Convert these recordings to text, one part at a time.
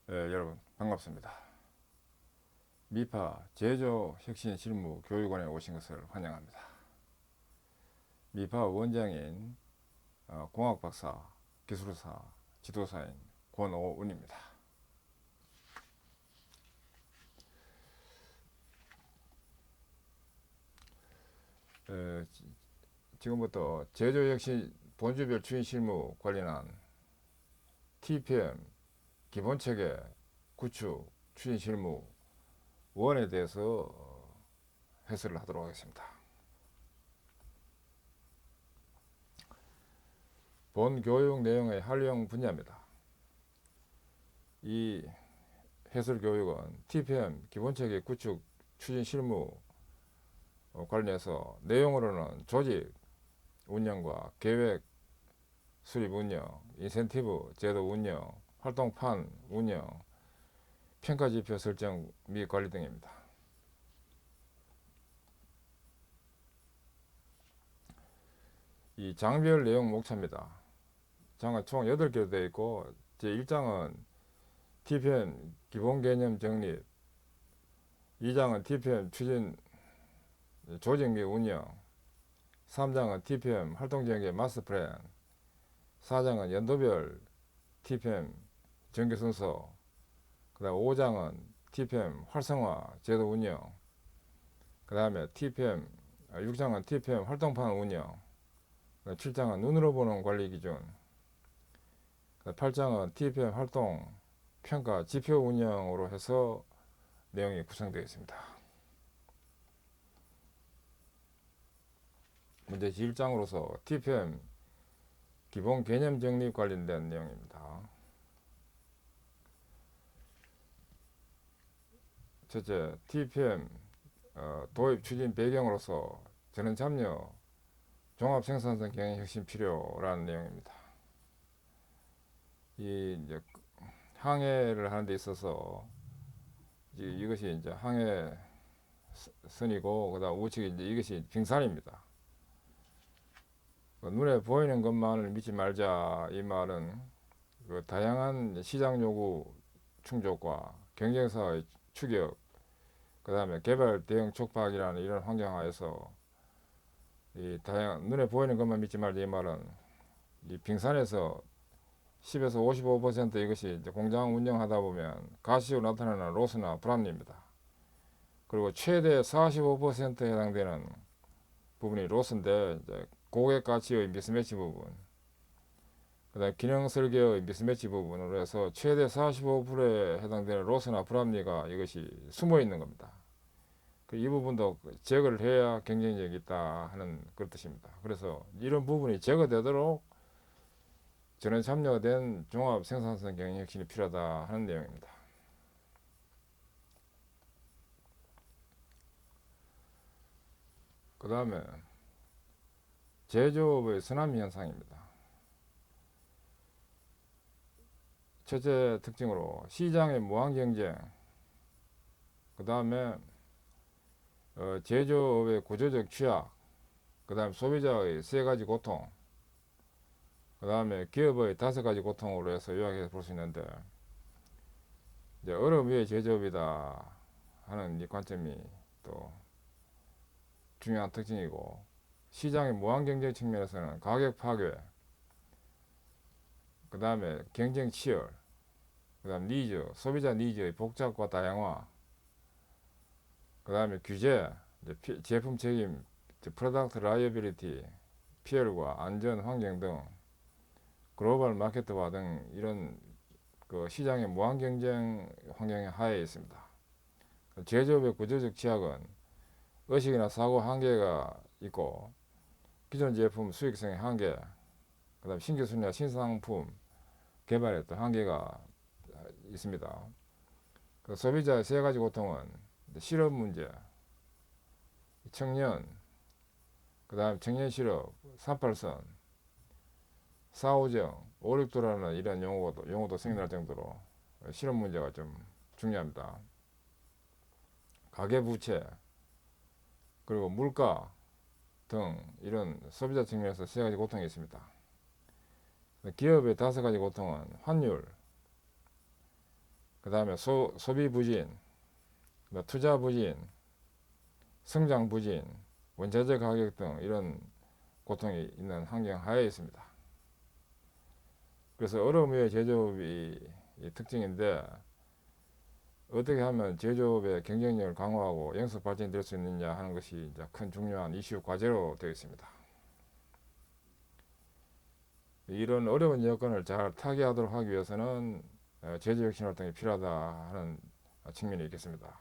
여러분 반갑습니다. 미파 제조혁신실무교육원에 오신 것을 환영합니다. 미파 원장인 공학박사, 기술사, 지도사인 권오운입니다. 지금부터 제조혁신 본주별 추진실무 관련한 TPM 기본체계 구축 추진실무 원에 대해서 해설을 하도록 하겠습니다. 본 교육 내용의 활용 분야입니다. 이 해설 교육은 TPM 기본체계 구축 추진 실무 관련해서 내용으로는 조직 운영과 계획 수립 운영, 인센티브 제도 운영, 활동판 운영, 평가 지표 설정 및 관리 등입니다. 이 장별 내용 목차입니다. 장은 총 8개로 되어 있고 제1장은 TPM 기본 개념 정립, 2장은 TPM 추진 조직 및 운영, 3장은 TPM 활동지역의 마스터 플랜, 4장은 연도별 TPM 정규 순서, 그 다음 5장은 TPM 활성화 제도 운영, 그 다음에 6장은 TPM 활동판 운영, 7장은 눈으로 보는 관리 기준, 8장은 TPM 활동 평가 지표 운영으로 해서 내용이 구성되어 있습니다. 문제 제1장으로서 TPM 기본 개념 정립 관련된 내용입니다. 첫째, TPM 도입 추진 배경으로서 전원 참여 종합생산성 경영 혁신 필요라는 내용입니다. 이 이제 항해를 하는 데 있어서 이것이 이제 항해선이고 그다음 우측이 이제 이것이 빙산입니다. 눈에 보이는 것만을 믿지 말자 이 말은 다양한 시장 요구 충족과 경쟁사의 추격, 그 다음에 개발 대응 촉박이라는 이런 환경 하에서 이 다양한 눈에 보이는 것만 믿지 말자 이 말은 이 빙산에서 10에서 55% 이것이 이제 공장 운영하다 보면 가시적으로 나타나는 로스나 불합리입니다. 그리고 최대 45%에 해당되는 부분이 로스인데 이제 고객 가치의 미스매치 부분, 그다음 기능 설계의 미스매치 부분으로 해서 최대 45%에 해당되는 로스나 불합리가 이것이 숨어 있는 겁니다. 이 부분도 제거를 해야 경쟁력이 있다 하는 그런 뜻입니다. 그래서 이런 부분이 제거되도록 전원 참여된 종합 생산성 경영 혁신이 필요하다 하는 내용입니다. 그 다음에 제조업의 쓰나미 현상입니다. 첫째 특징으로 시장의 무한 경쟁, 그 다음에 제조업의 구조적 취약, 그 다음에 소비자의 3가지 고통, 그 다음에 기업의 5가지 고통으로 해서 요약해서 볼 수 있는데, 이제 어려움 위의 제조업이다 하는 이 관점이 또 중요한 특징이고, 시장의 무한 경쟁 측면에서는 가격 파괴, 그 다음에 경쟁 치열, 그 다음 니즈, 소비자 니즈의 복잡과 다양화, 그 다음에 규제, 제품 책임, 프로덕트 라이어빌리티, PL과 안전 환경 등 글로벌 마케트화 등 이런 그 시장의 무한 경쟁 환경 하에 있습니다. 제조업의 구조적 취약은 의식이나 사고 한계가 있고 기존 제품 수익성의 한계, 그 다음 신규 순위와 신상품 개발에 또 한계가 있습니다. 소비자의 3가지 고통은 실업 문제, 청년, 그 다음 청년 실업, 38선, 사후정, 569라는 이런 용어도 생겨날 정도로 실업 문제가 좀 중요합니다. 가계부채, 그리고 물가 등 이런 소비자 측면에서 3가지 고통이 있습니다. 기업의 5가지 고통은 환율, 그 다음에 소비 부진, 투자 부진, 성장 부진, 원자재 가격 등 이런 고통이 있는 환경 하에 있습니다. 그래서 어려움 위에 제조업이 특징인데, 어떻게 하면 제조업의 경쟁력을 강화하고 영속 발전될 수 있느냐 하는 것이 이제 큰 중요한 이슈 과제로 되어 있습니다. 이런 어려운 여건을 잘 타개하도록 하기 위해서는 제조혁신 활동이 필요하다 하는 측면이 있겠습니다.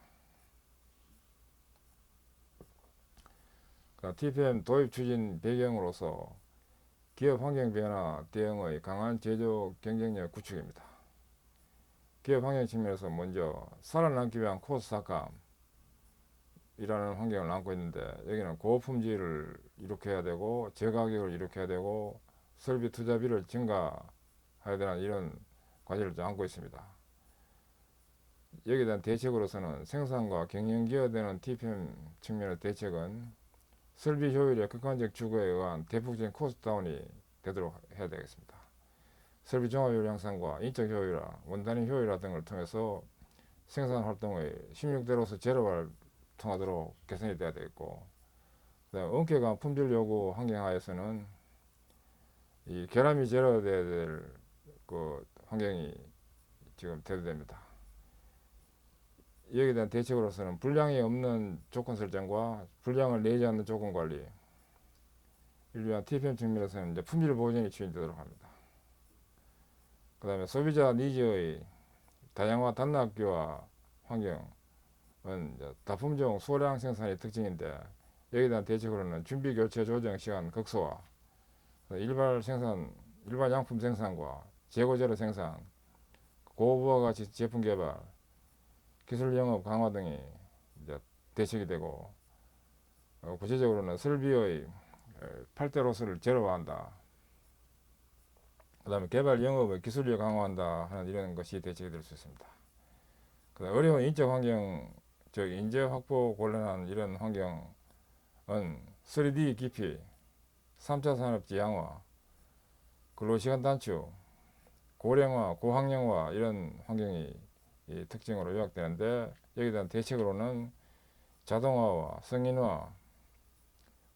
TPM 도입 추진 배경으로서 기업 환경 변화 대응의 강한 제조 경쟁력 구축입니다. 기업 환경 측면에서 먼저 살아남기 위한 코스트 삭감이라는 환경을 안고 있는데, 여기는 고품질을 이룩해야 되고 저가격을 이룩해야 되고 설비 투자비를 증가해야 되는 이런 과제를 안고 있습니다. 여기에 대한 대책으로서는 생산과 경영 기여되는 TPM 측면의 대책은 설비 효율의 극단적 추구에 의한 대폭적인 코스트 다운이 되도록 해야 되겠습니다. 설비 종합 효율 향상과 인적 효율화, 원단위 효율화 등을 통해서 생산 활동의 16대로서 제로화를 통하도록 개선이 되어야 되겠고, 그다음에 엄격한 품질 요구 환경 하에서는 이 결함이 제로되어야 될 그 환경이 지금 대두됩니다. 여기에 대한 대책으로서는 불량이 없는 조건 설정과 불량을 내지 않는 조건 관리, 일반 TPM 측면에서는 이제 품질 보존이 추진되도록 합니다. 그 다음에 소비자 니즈의 다양화 단락교화 환경은 다품종 소량 생산이 특징인데, 여기에 대한 대책으로는 준비 교체 조정 시간 극소화, 일반 양품 생산과 재고 재료 생산, 고부가가치 제품 개발, 기술 영업 강화 등이 이제 대책이 되고, 구체적으로는 설비의 8대 로스를 제로화한다. 그 다음에 개발 영업의 기술력 강화한다 하는 이런 것이 대책이 될 수 있습니다. 그다음 어려운 인적 환경, 즉 인재 확보 곤란한 이런 환경은 3D 기피, 3차 산업지 양화, 근로시간 단축, 고령화, 고학령화 이런 환경이 이 특징으로 요약되는데, 여기에 대한 대책으로는 자동화와 성인화,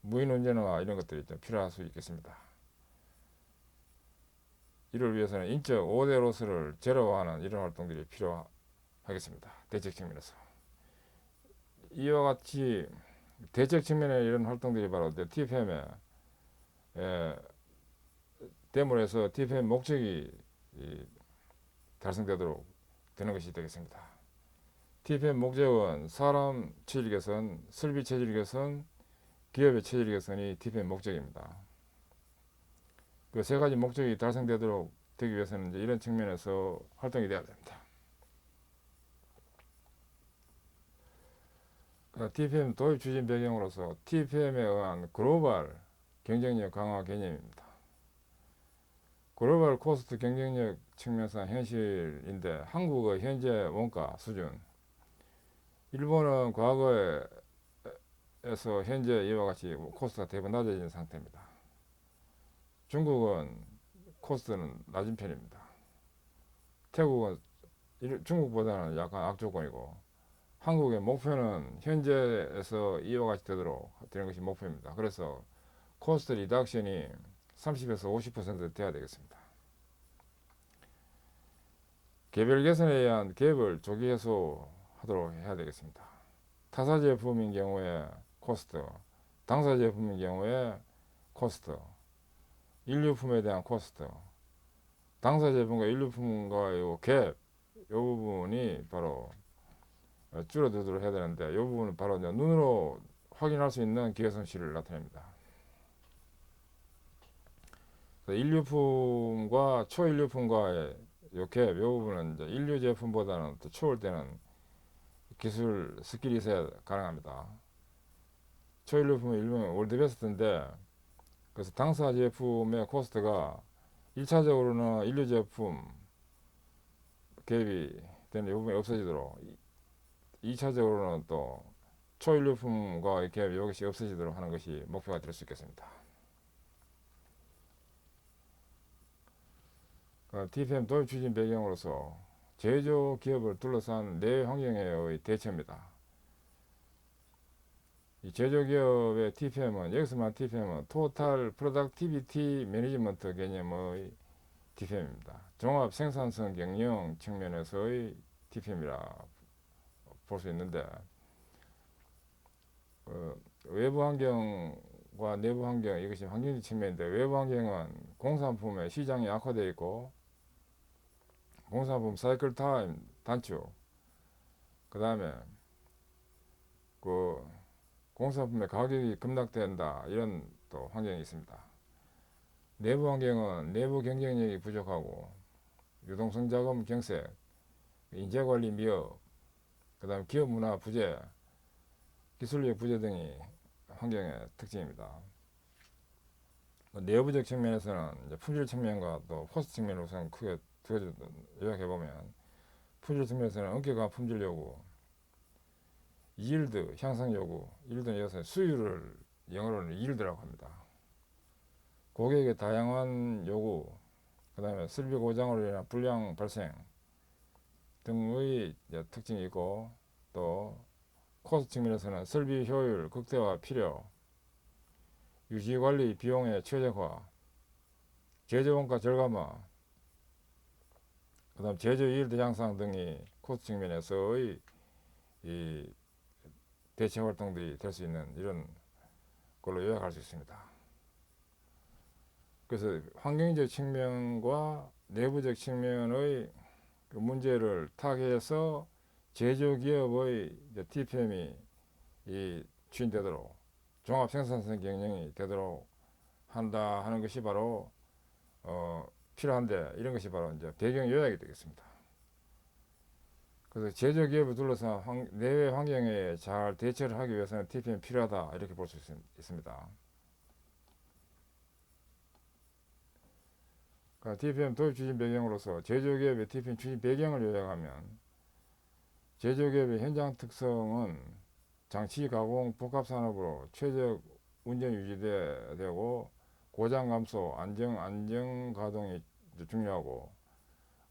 무인운전화 이런 것들이 좀 필요할 수 있겠습니다. 이를 위해서는 인적 5대 로스를 제로화하는 이런 활동들이 필요하겠습니다. 대책 측면에서. 이와 같이 대책 측면의 이런 활동들이 바로 TPM의 대물에서 TPM 목적이 달성되도록 되는 것이 되겠습니다. TPM 목적은 사람 체질 개선, 설비 체질 개선, 기업의 체질 개선이 TPM 목적입니다. 그 세 가지 목적이 달성되도록 되기 위해서는 이제 이런 측면에서 활동이 되어야 됩니다. TPM 도입 추진 배경으로서 TPM에 의한 글로벌 경쟁력 강화 개념입니다. 글로벌 코스트 경쟁력 측면상 현실인데, 한국의 현재 원가 수준, 일본은 과거에서 현재 이와 같이 코스트가 대부분 낮아진 상태입니다. 중국은 코스트는 낮은 편입니다. 태국은 중국보다는 약간 악조건이고, 한국의 목표는 현재에서 이와 같이 되도록 되는 것이 목표입니다. 그래서 코스트 리덕션이 30에서 50% 돼야 되겠습니다. 개별 개선에 의한 갭을 조기 해소하도록 해야 되겠습니다. 타사 제품인 경우에 코스트, 당사 제품인 경우에 코스트, 인류품에 대한 코스트, 당사 제품과 인류품과의 갭, 이 부분이 바로 줄어들도록 해야 되는데, 이 부분은 바로 눈으로 확인할 수 있는 기회 손실을 나타냅니다. 인류품과 초인류품과의 이 갭, 이 부분은 이제 인류 제품보다는 더 초월 때는 기술 스킬이 있어야 가능합니다. 초인류품은 일명 월드베스트인데, 그래서 당사 제품의 코스트가 1차적으로는 인류 제품 갭이 되는 이 부분이 없어지도록, 2차적으로는 또 초인류품과의 갭 이것이 없어지도록 하는 것이 목표가 될 수 있겠습니다. TPM 도입 추진 배경으로서 제조 기업을 둘러싼 내외 환경의 대처입니다. 이 제조 기업의 TPM은 여기서만 TPM은 토탈 프로덕티비티 매니지먼트 개념의 TPM입니다. 종합 생산성 경영 측면에서의 TPM이라 볼 수 있는데, 외부 환경과 내부 환경, 이것이 환경적 측면인데, 외부 환경은 공산품의 시장이 악화되어 있고 공산품 사이클 타임 단축, 그 다음에 그 공산품의 가격이 급락된다, 이런 또 환경이 있습니다. 내부 환경은 내부 경쟁력이 부족하고 유동성 자금 경색, 인재관리 미흡, 그 다음 기업 문화 부재, 기술력 부재 등이 환경의 특징입니다. 내부적 측면에서는 이제 품질 측면과 또 코스트 측면으로서는 크게 두 가지 요약해보면, 품질 측면에서는 엄격한 품질 요구, yield 향상 요구, yield는 여기서 수율을 영어로는 yield라고 합니다. 고객의 다양한 요구, 그 다음에 설비 고장으로 인한 불량 발생 등의 특징이 있고, 또 코스트 측면에서는 설비 효율 극대화 필요, 유지관리 비용의 최적화, 제조원가 절감화, 그 다음 제조 이일드 향상 등이 코스트 측면에서의 이 대체 활동들이 될 수 있는 이런 걸로 요약할 수 있습니다. 그래서 환경적 측면과 내부적 측면의 그 문제를 타개해서 제조기업의 TPM이 추진되도록, 종합생산성 경영이 되도록 한다 하는 것이 바로 필요한데, 이런 것이 바로 이제 배경 요약이 되겠습니다. 그래서 제조기업을 둘러싼 내외 환경에 잘 대처를 하기 위해서는 TPM이 필요하다, 이렇게 볼 수 있습니다. 그러니까 TPM 도입 추진 배경으로서 제조기업의 TPM 추진 배경을 요약하면, 제조기업의 현장 특성은 장치 가공 복합 산업으로 최적 운전 유지되고 고장 감소, 안정 가동이 중요하고,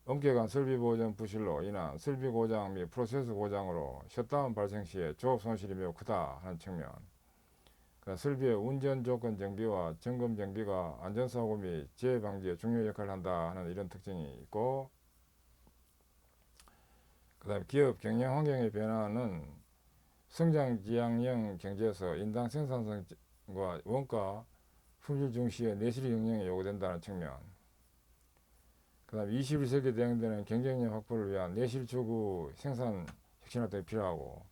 엄격한 설비 보존 부실로 인한 설비 고장 및 프로세스 고장으로 셧다운 발생 시에 조업 손실이 매우 크다 하는 측면, 설비의 운전 조건 정비와 점검 정비가 안전사고 및 재해 방지에 중요 역할을 한다 하는 이런 특징이 있고, 그 다음에 기업 경영 환경의 변화는 성장 지향형 경제에서 인당 생산성과 원가, 품질 중시의 내실 경영이 요구된다는 측면, 그 다음 21세기 대응되는 경쟁력 확보를 위한 내실 추구 생산 혁신 활동이 필요하고,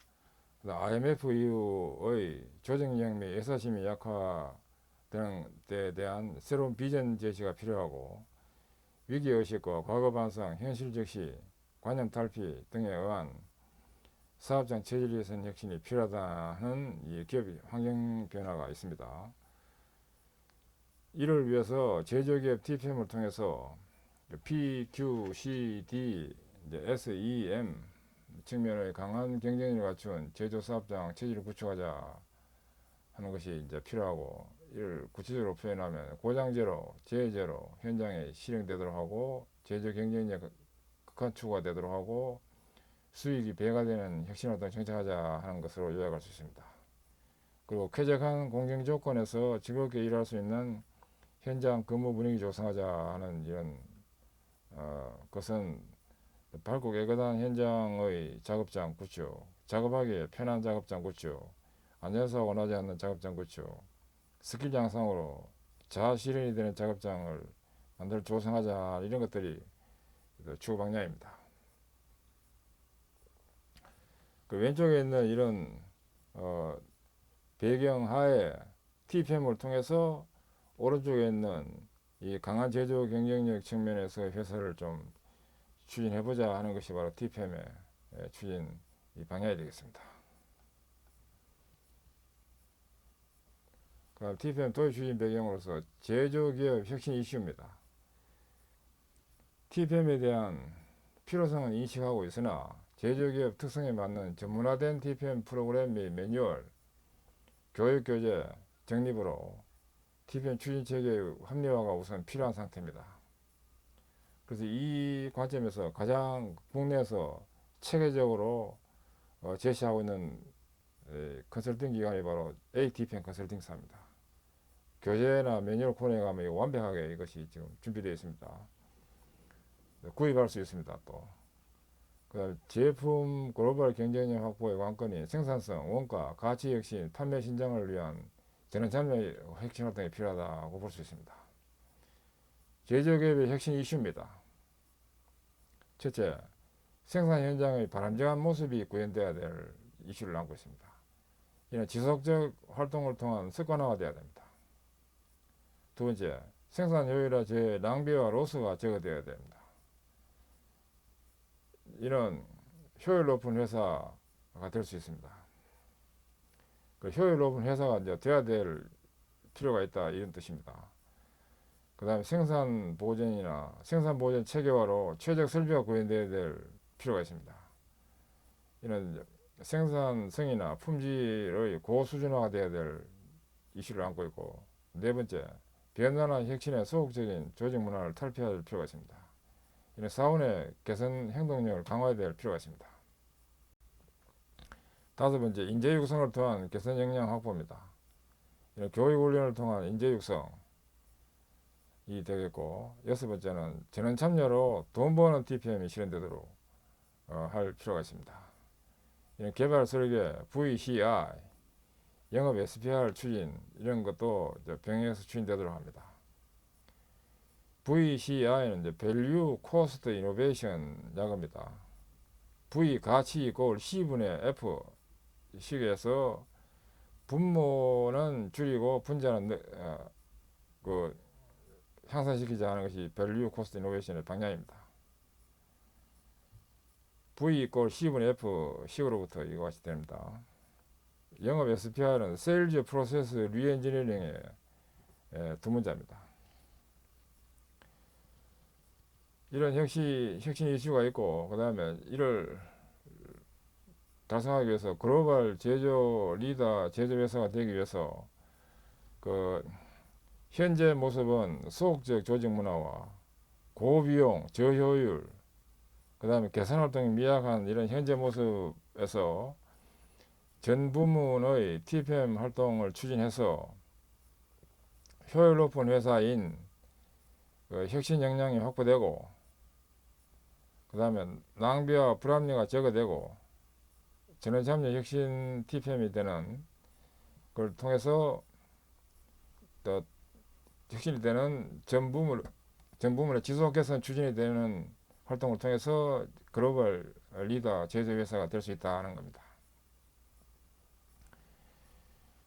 IMF 이후의 조정력 및 애사심이 약화되는 데 대한 새로운 비전 제시가 필요하고, 위기의식과 과거 반성, 현실 적시, 관념 탈피 등에 의한 사업장 체질 개선 혁신이 필요하다는 이 기업 환경 변화가 있습니다. 이를 위해서 제조기업 TPM을 통해서 PQCD, SEM 측면의 강한 경쟁력을 갖춘 제조사업장 체질을 구축하자 하는 것이 이제 필요하고, 이를 구체적으로 표현하면 고장 제로, 재해 제로 현장에 실행되도록 하고, 제조 경쟁력 극한 추구가 되도록 하고, 수익이 배가 되는 혁신활동을 정착하자 하는 것으로 요약할 수 있습니다. 그리고 쾌적한 공경 조건에서 즐겁게 일할 수 있는 현장 근무 분위기 조성하자 하는 이런 것은 밝고 깨끗한 현장의 작업장 구축, 작업하기에 편한 작업장 구축, 안전사고 원하지 않는 작업장 구축, 스킬 향상으로 자아 실현이 되는 작업장을 만들 조성하자, 이런 것들이 추구 방향입니다. 그 왼쪽에 있는 이런 배경 하에 TPM을 통해서 오른쪽에 있는 이 강한 제조 경쟁력 측면에서 회사를 좀 추진해보자 하는 것이 바로 TPM의 추진 방향이 되겠습니다. 그럼 TPM 도입 추진 배경으로서 제조기업 혁신 이슈입니다. TPM에 대한 필요성은 인식하고 있으나 제조기업 특성에 맞는 전문화된 TPM 프로그램 및 매뉴얼, 교육교재 정립으로 TPM 추진 체계의 합리화가 우선 필요한 상태입니다. 그래서 이 관점에서 가장 국내에서 체계적으로 제시하고 있는 컨설팅 기관이 바로 ATPM 컨설팅사입니다. 교재나 매뉴얼 코너에 가면 완벽하게 이것이 지금 준비되어 있습니다. 구입할 수 있습니다. 또 그다음 제품 글로벌 경쟁력 확보의 관건이 생산성, 원가, 가치 혁신, 판매 신장을 위한 저는 참여의 혁신 활동이 필요하다고 볼 수 있습니다. 제조기업의 혁신 이슈입니다. 첫째, 생산 현장의 바람직한 모습이 구현되어야 될 이슈를 안고 있습니다. 이는 지속적 활동을 통한 습관화가 되어야 됩니다. 두 번째, 생산 효율화 제 낭비와 로스가 제거되어야 됩니다. 이런 효율 높은 회사가 될 수 있습니다. 그 효율 높은 회사가 이제 돼야 될 필요가 있다 이런 뜻입니다. 그 다음에 생산 보전 체계화로 최적 설비가 구현되어야 될 필요가 있습니다. 이는 생산성이나 품질의 고수준화가 되어야 될 이슈를 안고 있고, 네 번째, 변화나 혁신의 소극적인 조직 문화를 탈피할 필요가 있습니다. 이는 사원의 개선 행동력을 강화해야 될 필요가 있습니다. 다섯 번째, 인재 육성을 통한 개선 역량 확보입니다. 이는 교육 훈련을 통한 인재 육성이 되겠고, 여섯 번째는 전원 참여로 돈 버는 TPM이 실현되도록 할 필요가 있습니다. 이런 개발 설계, VCI, 영업 SPR 추진 이런 것도 병행해서 추진되도록 합니다. VCI는 이제 Value Cost Innovation 약어입니다. V 가치 이꼴 C분의 F 식에서 분모는 줄이고 분자는 향상시키지 않은 것이 Value Cost Innovation의 방향입니다. V 이꼴 C분의 F 식으로부터 이와 같이 됩니다. 영업 SPR은 Sales Process Reengineering의 두 문자입니다. 이런 혁신 이슈가 있고, 그 다음에 이를 달성하기 위해서 글로벌 제조 리더 제조 회사가 되기 위해서 그 현재 모습은 소극적 조직 문화와 고비용, 저효율, 그 다음에 개선 활동이 미약한 이런 현재 모습에서 전 부문의 TPM 활동을 추진해서 효율 높은 회사인 그 혁신 역량이 확보되고, 그 다음에 낭비와 불합리가 제거되고 전원 참여 혁신 TPM이 되는 걸 통해서 또 혁신이 되는 전 부문의 지속 개선 추진이 되는 활동을 통해서 글로벌 리더 제조 회사가 될 수 있다는 겁니다.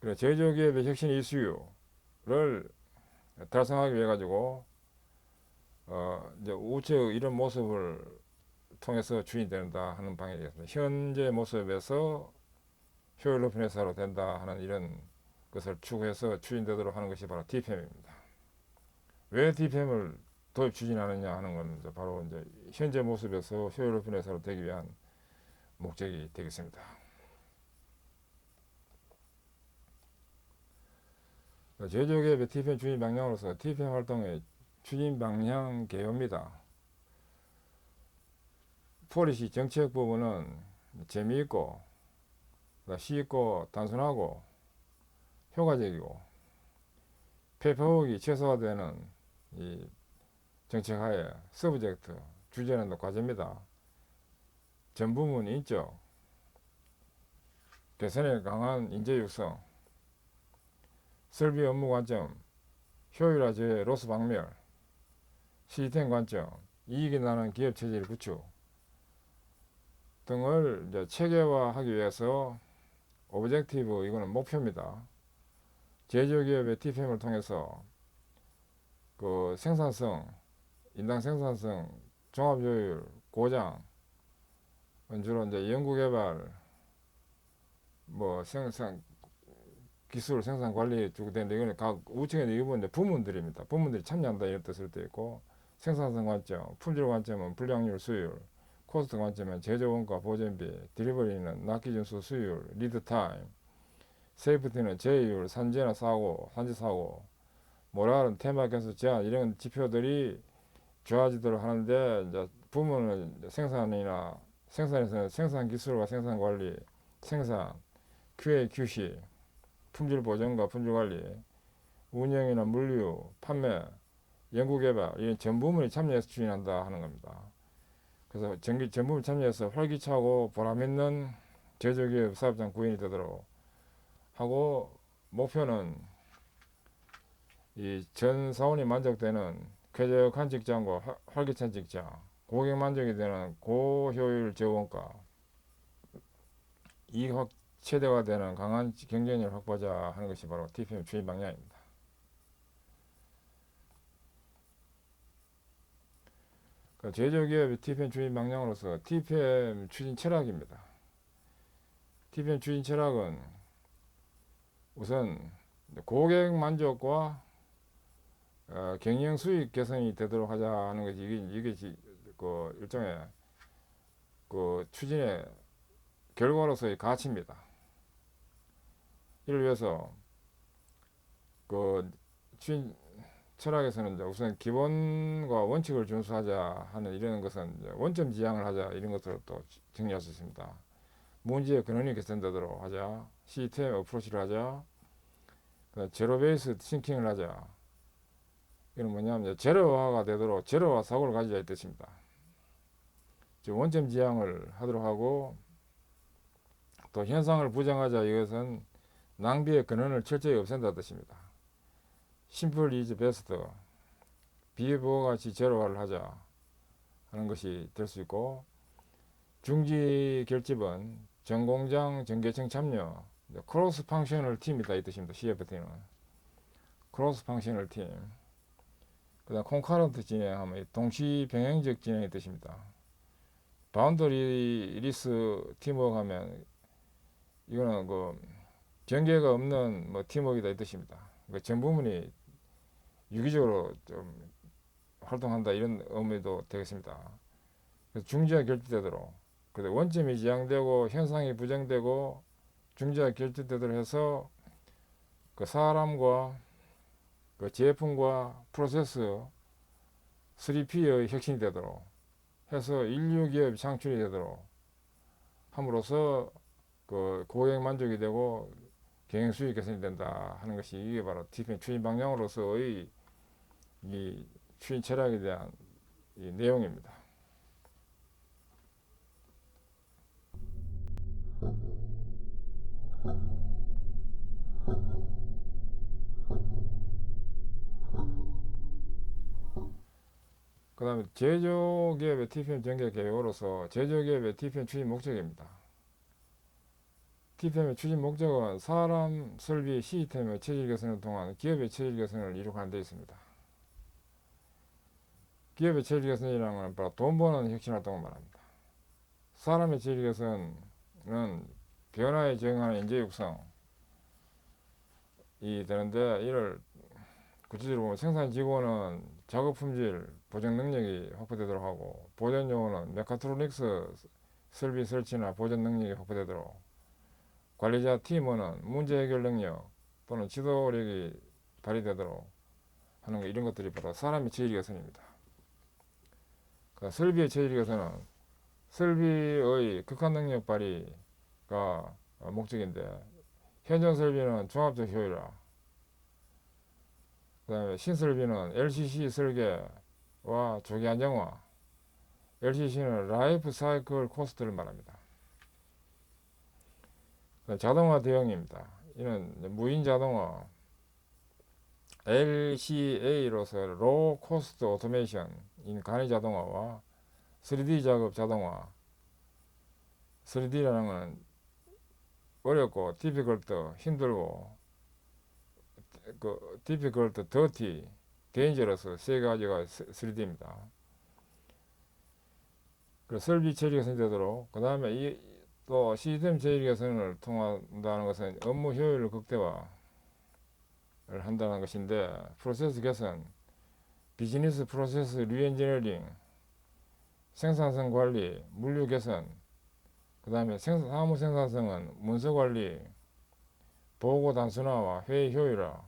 그리고 제조기업의 혁신 이슈를 달성하기 위해 가지고 이제 우측 이런 모습을 통해서 추진된다 하는 방향이겠습니다. 현재 모습에서 효율 높은 회사로 된다 하는 이런 것을 추구해서 추진되도록 하는 것이 바로 TPM입니다. 왜 TPM을 도입 추진하느냐 하는 건 이제 바로 이제 현재 모습에서 효율 높은 회사로 되기 위한 목적이 되겠습니다. 제조기업의 TPM 추진 방향으로서 TPM 활동의 추진 방향 개요입니다. 포리시 정책 부분은 재미있고 쉽고 단순하고 효과적이고 폐표혹이 최소화되는 이 정책하에 서브젝트 주제는 과제입니다. 전 부문 인적, 개선에 강한 인재 육성, 설비 업무 관점, 효율화 제 로스 박멸, 시스템 관점, 이익이 나는 기업 체질 구축 등을 이제 체계화하기 위해서 오브젝티브 이거는 목표입니다. 제조기업의 TPM을 통해서 그 생산성, 인당 생산성, 종합효율, 고장, 주로 이제 연구개발, 뭐 생산 기술, 생산 관리 주고 되는데 이거는 각 우측에 이건 이제 부문들입니다. 부문들이 참여한다 이런 뜻을 때 있고, 생산성 관점, 품질 관점은 불량률 수율, 코스트 관점은 제조 원가 보전비, 딜리버리는 납기준수 수율, 리드 타임, 세이프티는 제휴율, 산재 사고, 모랄은 테마 변수 제한 이런 지표들이 좋아지도록 하는데, 이제 부문은 이제 생산에서는 생산 기술과 생산 관리, 생산, QA, QC, 품질 보증과 품질 관리, 운영이나 물류, 판매, 연구 개발 이런 전 부문이 참여해서 추진한다 하는 겁니다. 그래서 전 부문이 참여해서 활기차고 보람있는 제조기업 사업장 구현이 되도록 하고, 목표는 이 전 사원이 만족되는 쾌적한 직장과 활기찬 직장, 고객 만족이 되는 고효율 재원가, 이익 최대화 되는 강한 경쟁력을 확보하자 하는 것이 바로 TPM 추진 방향입니다. 그러니까 제조기업의 TPM 추진 방향으로서 TPM 추진 철학입니다. TPM 추진 철학은 우선 고객 만족과 경영 수익 개선이 되도록 하자 하는 것이 이게 그 일종의 그 추진의 결과로서의 가치입니다. 이를 위해서 그 추진 철학에서는 이제 우선 기본과 원칙을 준수하자 하는 이런 것은 이제 원점 지향을 하자 이런 것들을 또 정리할 수 있습니다. 문제의 근원이 개선되도록 하자, 시스템 어프로치를 하자, 제로 베이스 싱킹을 하자. 이건 뭐냐면 제로화가 되도록 제로화 사고를 가지자 이 뜻입니다. 원점 지향을 하도록 하고, 또 현상을 부정하자, 이것은 낭비의 근원을 철저히 없앤다 뜻입니다. 심플 이즈 베스트, 비부가 같이 제로화를 하자 하는 것이 될 수 있고, 중지 결집은 전공장 전계층 참여, 크로스 펑셔널 팀이다 이 뜻입니다. CFT는 크로스 펑셔널 팀. 그 다음 콘커런트 진행하면 동시 병행적 진행의 뜻입니다. 바운더리 리스 팀워크 하면 이거는 그 경계가 없는 뭐 팀워크이다 이 뜻입니다. 그러니까 전 부문이 유기적으로 좀 활동한다 이런 의미도 되겠습니다. 그래서 중지가 결집되도록, 그래서 원점이 지향되고 현상이 부정되고 중지가 결집되도록 해서 그 사람과 그 제품과 프로세스 3P의 혁신이 되도록 해서 인류 기업이 창출이 되도록 함으로써 그 고객 만족이 되고 경영 수익 개선이 된다 하는 것이 이게 바로 TPM 추진 방향으로서의 이 추진 철학에 대한 이 내용입니다. 그 다음에 제조기업의 TPM 전개 계획으로서 제조기업의 TPM 추진 목적입니다. TPM의 추진 목적은 사람, 설비, 시스템의 체질 개선을 통한 기업의 체질 개선을 이룩하는 데 있습니다. 기업의 체질 개선이라는 건 바로 돈 버는 혁신 활동을 말합니다. 사람의 체질 개선은 변화에 적응하는 인재 육성이 되는데, 이를 구체적으로 보면 생산 직원은 작업 품질 보정 능력이 확보되도록 하고, 보존 요원은 메카트로닉스 설비 설치나 보존 능력이 확보되도록, 관리자 팀원은 문제 해결 능력 또는 지도력이 발휘되도록 하는 거, 이런 것들이 바로 사람의 체질 개선입니다. 그러니까 설비의 체질 개선은 설비의 극한 능력 발휘가 목적인데, 현존 설비는 종합적 효율화, 그 다음에 신설비는 LCC 설계와 조기 안정화, LCC는 라이프 사이클 코스트를 말합니다. 자동화 대응입니다. 이는 무인 자동화, LCA로서 로우 코스트 오토메이션인 간이 자동화와 3D 작업 자동화. 3D라는 건 어렵고 디피컬트 힘들고 그 디피컬트 더티 데인저러스 세 가지가 3D입니다. 그 설비 처리 개선이 되도록, 그 다음에 또 시스템 처리 개선을 통한다는 것은 업무 효율 극대화를 한다는 것인데, 프로세스 개선, 비즈니스 프로세스 리엔지니어링, 생산성 관리, 물류 개선, 그 다음에 사무 생산성은 문서 관리, 보고 단순화와 회의 효율화,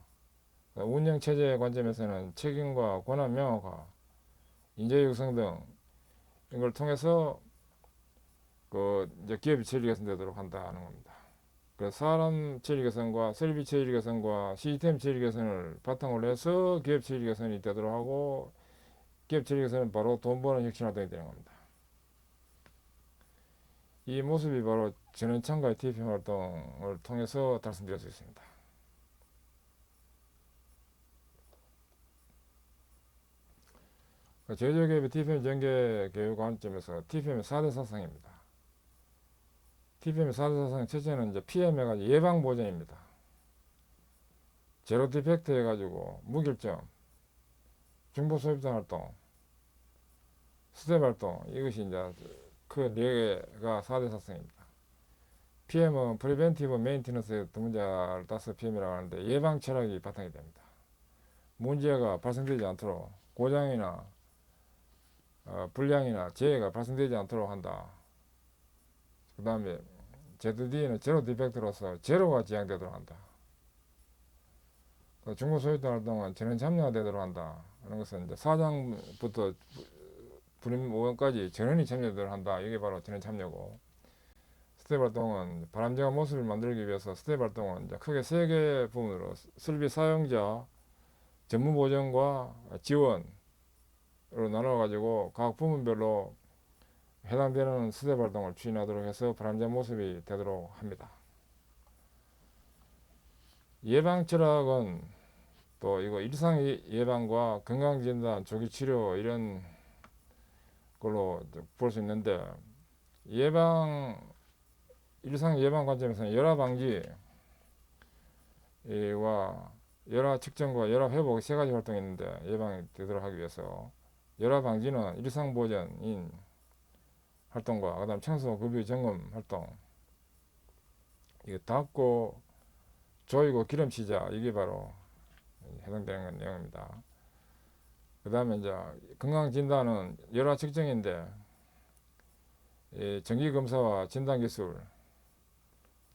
운영 체제의 관점에서는 책임과 권한 명확화, 인재 육성 등 이걸 통해서 그 이제 기업이 체질 개선되도록 한다는 겁니다. 그래서 사람 체질 개선과 설비 체질 개선과 시스템 체질 개선을 바탕으로 해서 기업 체질 개선이 되도록 하고, 기업 체질 개선은 바로 돈 버는 혁신 활동이 되는 겁니다. 이 모습이 바로 전원창과의 TPM 활동을 통해서 달성될 수 있습니다. 제조기업의 TPM 전개 교육 관점에서 TPM의 4대 사상입니다. TPM의 4대 사상 첫째는 이제 PM 해가지고 예방 보전입니다. 제로 디펙트 해가지고 무결점, 중보 소입단 활동, 스텝 활동, 이것이 이제 그 4개가 4대 사상입니다. PM은 프리벤티브 메인티넌스의 두 문자를 따서 PM이라고 하는데, 예방 철학이 바탕이 됩니다. 문제가 발생되지 않도록 고장이나 불량이나 재해가 발생되지 않도록 한다. 그 다음에 ZD는 제로 디펙트로서 제로가 지향되도록 한다. 중고 소유권 활동은 전원 참여가 되도록 한다. 하는 것은 이제 사장부터 부림원까지 전원이 참여되도록 한다. 이게 바로 전원 참여고, 스텝 활동은 바람직한 모습을 만들기 위해서 스텝 활동은 이제 크게 3개 부분으로 설비 사용자 전문 보전과 지원으로 나눠 가지고 각 부문별로 해당되는 스텝 활동을 추진하도록 해서 바람직한 모습이 되도록 합니다. 예방 철학은 또 이거 일상 예방과 건강 진단, 조기 치료 이런 걸로 볼 수 있는데, 일상 예방 관점에서는 열화 방지와 열화 측정과 열화 회복 3가지 활동이 있는데, 예방이 되도록 하기 위해서 열화 방지는 일상 보전인 활동과 그 다음 청소 급유 점검 활동, 이게 닦고 조이고 기름치자, 이게 바로 해당되는 내용입니다. 그 다음에 이제 건강진단은 열화 측정인데, 정기검사와 진단기술,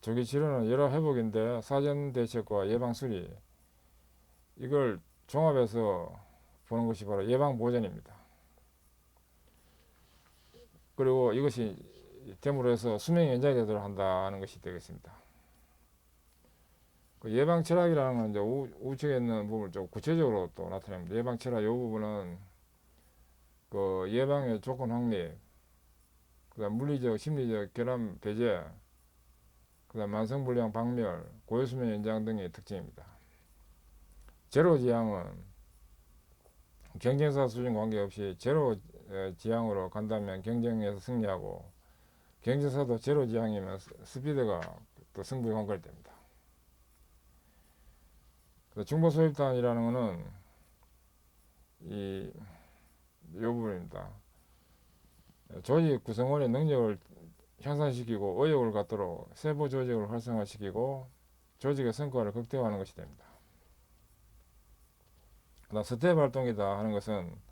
조기치료는 열화 회복인데 사전대책과 예방수리, 이걸 종합해서 보는 것이 바로 예방보전입니다. 그리고 이것이 됨으로 해서 수명 연장이 되도록 한다는 것이 되겠습니다. 그 예방 철학이라는 건 이제 우측에 있는 부분을 좀 구체적으로 또 나타냅니다. 예방 철학 이 부분은 그 예방의 조건 확립, 그다음 물리적, 심리적 결함 배제, 그다음 만성불량 박멸, 고요수명 연장 등의 특징입니다. 제로 지향은 경쟁사 수준 관계없이 제로 지향으로 간다면 경쟁에서 승리하고, 경쟁사도 제로 지향이면 스피드가 또 승부에 관건이 됩니다. 중보 소입단이라는 것은 이 부분입니다. 조직 구성원의 능력을 향상시키고 의욕을 갖도록 세부 조직을 활성화시키고 조직의 성과를 극대화하는 것이 됩니다. 그다음 스텝 활동이다 하는 것은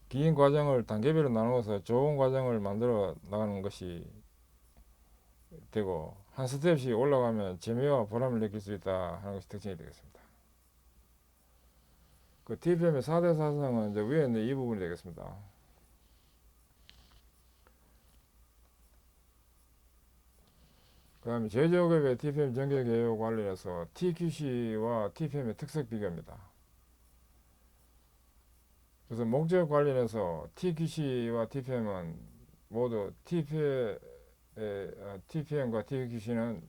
긴 과정을 단계별로 나누어서 좋은 과정을 만들어 나가는 것이 되고, 한 스텝씩 올라가면 재미와 보람을 느낄 수 있다 하는 것이 특징이 되겠습니다. 그 TPM의 4대 사상은 이제 위에 있는 이 부분이 되겠습니다. 그 다음에 제조업의 TPM 전개 개요 관련해서 TQC와 TPM의 특색 비교입니다. 그래서 목적 관련해서 TQC와 TPM은 모두 TPM과 TQC는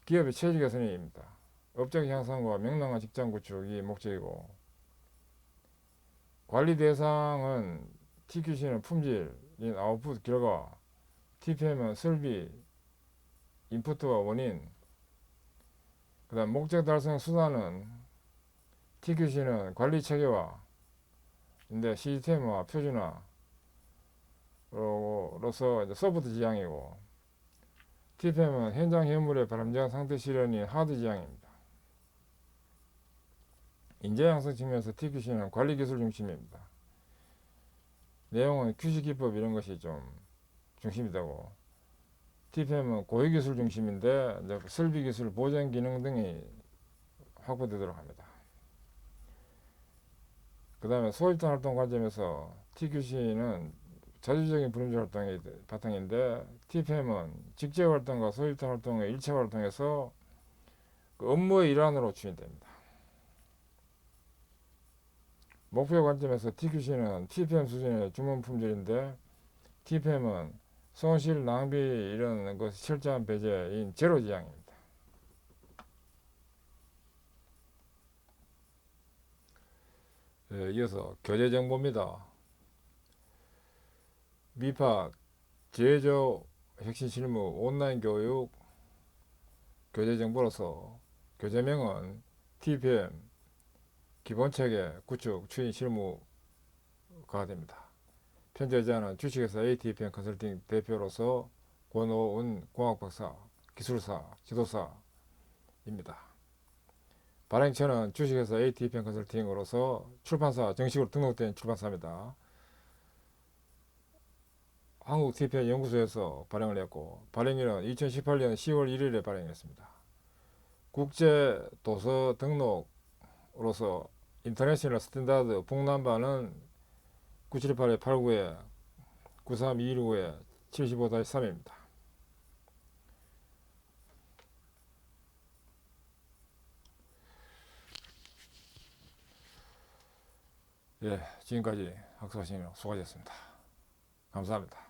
기업의 체질 개선입니다. 업적 향상과 명랑한 직장 구축이 목적이고, 관리 대상은 TQC는 품질인 아웃풋 결과, TPM은 설비 인풋과 원인, 그 다음 목적 달성 수단은 TQC는 관리 체계화인데 시스템화, 표준화로서 소프트 지향이고, TPM은 현장 현물의 바람직한 상태 실현인 하드 지향입니다. 인재 양성 측면에서 TQC는 관리 기술 중심입니다. 내용은 QC 기법 이런 것이 좀 중심이 되고, TPM은 고유 기술 중심인데 이제 설비 기술, 보전 기능 등이 확보되도록 합니다. 그 다음에 소집단 활동 관점에서 TQC는 자주적인 불임자 활동이 바탕인데 TPM은 직제 활동과 소집단 활동의 일체 활동에서 그 업무의 일환으로 추진됩니다. 목표 관점에서 TQC는 TPM 수준의 주문 품질인데 TPM은 손실, 낭비 이런 것이 철저한 배제인 제로 지향입니다. 이어서 교재 정보입니다. 미파 제조 혁신 실무 온라인 교육 교재 정보로서 교재명은 TPM 기본체계 구축 추진 실무가 됩니다. 편제자는 주식회사 ATPM 컨설팅 대표로서 권오은 공학박사, 기술사, 지도사입니다. 발행처는 주식회사 ATPM 컨설팅으로서 출판사 정식으로 등록된 출판사입니다. 한국 TPM 연구소에서 발행을 했고 발행일은 2018년 10월 1일에 발행했습니다. 국제 도서 등록으로서 인터내셔널 스탠다드 북남반은 978-89에 93219에 75-3입니다. 예, 지금까지 학습하시느라 수고하셨습니다. 감사합니다.